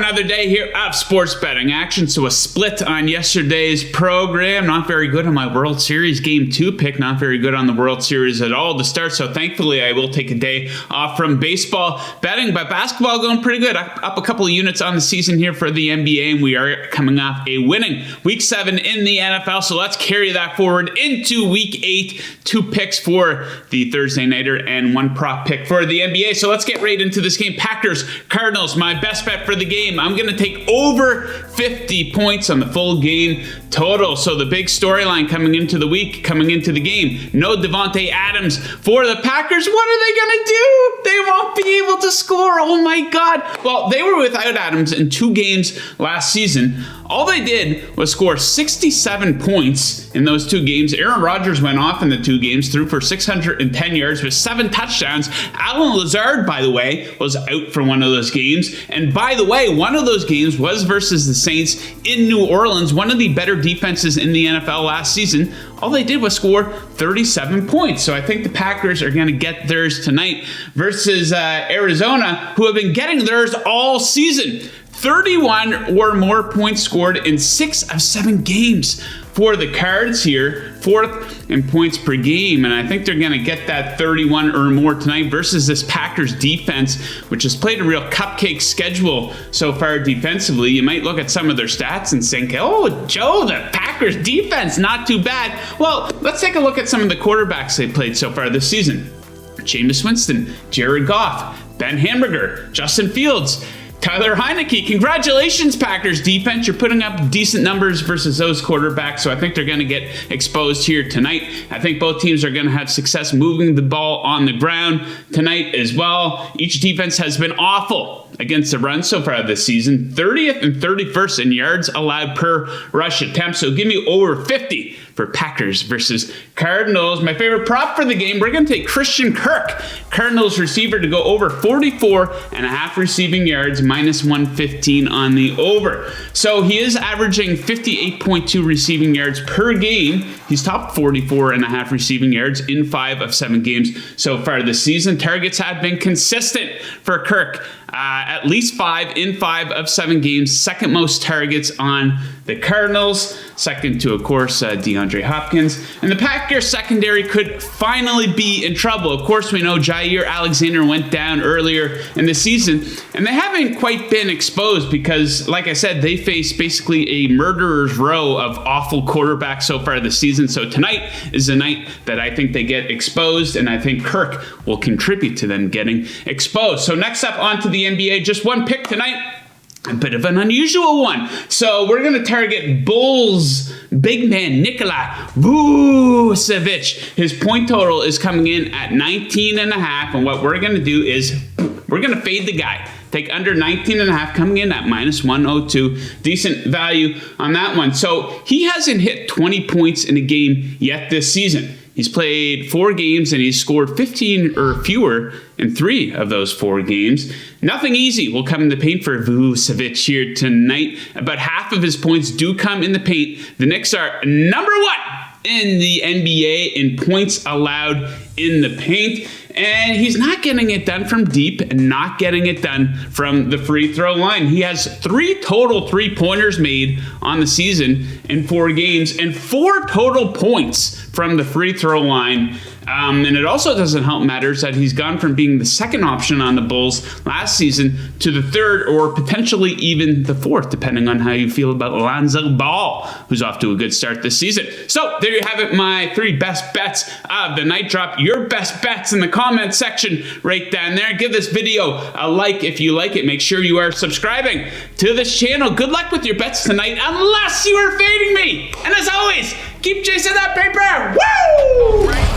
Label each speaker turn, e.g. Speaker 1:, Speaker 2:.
Speaker 1: another day here of sports betting action. So a split on yesterday's program. Not very good on my World Series Game 2 pick. Not very good on the World Series at all to start. So thankfully, I will take a day off from baseball betting. But basketball going pretty good. Up a couple of units on the season here for the NBA. And we are coming off a winning Week 7 in the NFL. So let's carry that forward into Week 8. 2 picks for the Thursday Nighter and 1 prop pick for the NBA. So let's get right into this game. Packers, Cardinals, my best bet for the game. I'm going to take over 50 points on the full game total. So the big storyline coming into the week, coming into the game, no Devante Adams for the Packers. What are they going to do? They won't be able to score. Oh my God. Well, they were without Adams in 2 games last season. All they did was score 67 points in those 2 games. Aaron Rodgers went off in the 2 games, threw for 610 yards with 7 touchdowns. Allen Lazard, by the way, was out for one of those games. And by the way, one of those games was versus the Saints in New Orleans, one of the better defenses in the NFL last season. All they did was score 37 points. So I think the Packers are going to get theirs tonight versus Arizona, who have been getting theirs all season. 31 or more points scored in 6 of 7 games for the Cards here, 4th in points per game, and I think they're going to get that 31 or more tonight versus this Packers defense, which has played a real cupcake schedule so far defensively. You might look at some of their stats and think, oh, Joe, the Packers defense, not too bad. Well, let's take a look at some of the quarterbacks they played so far this season. Jameis Winston, Jared Goff, Ben Hamburger, Justin Fields, Tyler Heineke. Congratulations, Packers defense. You're putting up decent numbers versus those quarterbacks, so I think they're going to get exposed here tonight. I think both teams are going to have success moving the ball on the ground tonight as well. Each defense has been awful against the run so far this season. 30th and 31st in yards allowed per rush attempt, so give me over 50 for Packers versus Cardinals. My favorite prop for the game, we're going to take Christian Kirk, Cardinals receiver, to go over 44.5 receiving yards, minus 115 on the over. So he is averaging 58.2 receiving yards per game. He's topped 44.5 receiving yards in 5 of 7 games so far this season. Targets have been consistent for Kirk. At least 5 in 5 of 7 games. Second most targets on the Cardinals. Second to, of course, DeAndre Hopkins. And the Packers secondary could finally be in trouble. Of course, we know Jair Alexander went down earlier in the season. And they haven't quite been exposed because, like I said, they face basically a murderer's row of awful quarterbacks so far this season. So tonight is the night that I think they get exposed. And I think Kirk will contribute to them getting exposed. So next up onto the NBA, just one pick tonight. A bit of an unusual one. So we're going to target Bulls big man Nikola Vucevic. His point total is coming in at 19.5. And what we're going to do is we're going to fade the guy. Take under 19.5, coming in at minus 102. Decent value on that one. So he hasn't hit 20 points in a game yet this season. He's played 4 games and he's scored 15 or fewer in 3 of those 4 games. Nothing easy will come in the paint for Vucevic here tonight. About half of his points do come in the paint. The Knicks are number 1 in the NBA in points allowed in the paint. And he's not getting it done from deep and not getting it done from the free throw line. He has 3 total 3-pointers made on the season in 4 games and 4 total points from the free throw line. And it also doesn't help matters that he's gone from being the second option on the Bulls last season to the third or potentially even the 4th, depending on how you feel about Lonzo Ball, who's off to a good start this season. So there you have it, my 3 best bets of the night. Drop your best bets in the comment section right down there. Give this video a like if you like it. Make sure you are subscribing to this channel. Good luck with your bets tonight, unless you are fading me. And as always, keep chasing that paper. Woo!